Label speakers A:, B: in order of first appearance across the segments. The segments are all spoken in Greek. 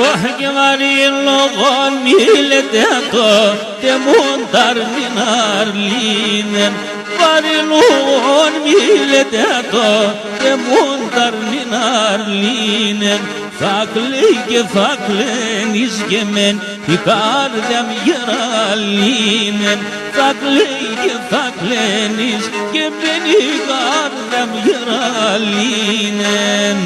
A: Όχι και βαρύ λόγον μίλετε το τε μοντάρ μην αρλίνεν. Βαρύ λόγον μίλετε το τε μοντάρ μην αρλίνεν. Θα κλαίει και θα κλαίνεις και μεν η καρδιά μ' γεραλίνεν. Θα κλαίει και θα κλαίνεις και μεν η καρδιά μ' γεραλίνεν.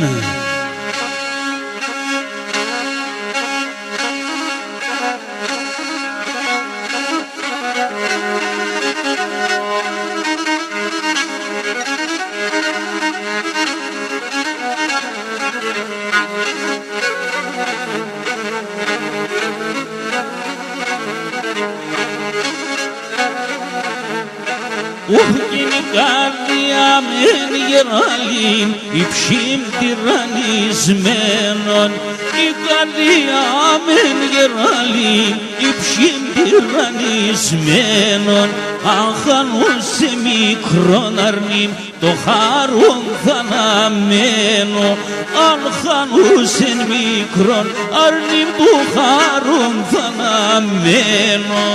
A: Ούχκιν η καρδιά μεν γεραλήν υψήν τυραννισμένον. Η καρδιά μεν γεραλήν υψήν τυραννισμένον. Αν χανούσε μικρόν αρνήν το χάρον θα αναμένω. Αν χανούσε μικρόν αρνήν το χάρον θα αναμένω.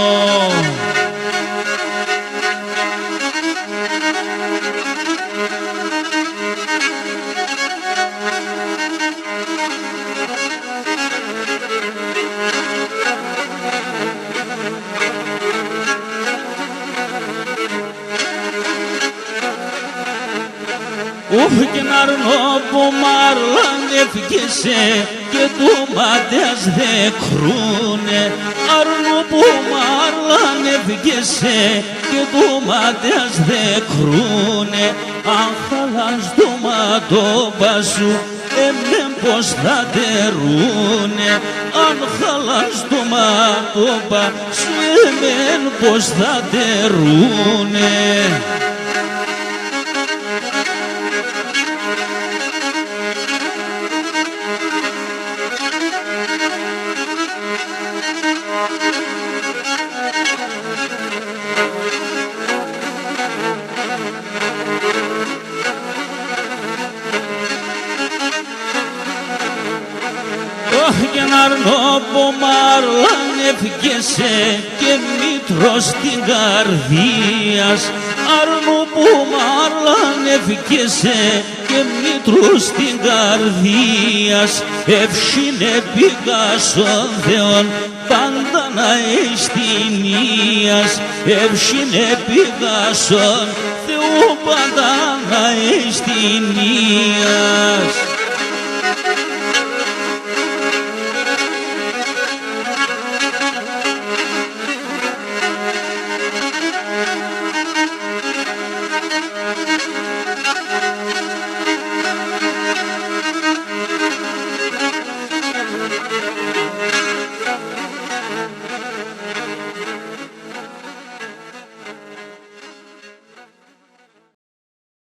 A: Ούχκιν αρνώ που μάρλαν ευκεσέ και του μάτες δε κρούνε. Αρνώ που μάρλαν ευκεσέ και του μάτες δε κρούνε. Αν χαλάς το ματόπα σου εμέν πως θα τερούνε. Αν χαλάς το ματόπα σου εμέν πως θα τερούνε. Και να αρνώ που μάρλαν ευκεσέ και μήτρος την καρδίας. Αρνώ που μάρλαν ευκεσέ και μήτρος την καρδίας. Ευσύνε πήγα στον Θεόν πάντα να εστινίας. Ευσύνε πήγα στον Θεό πάντα να εστινίας.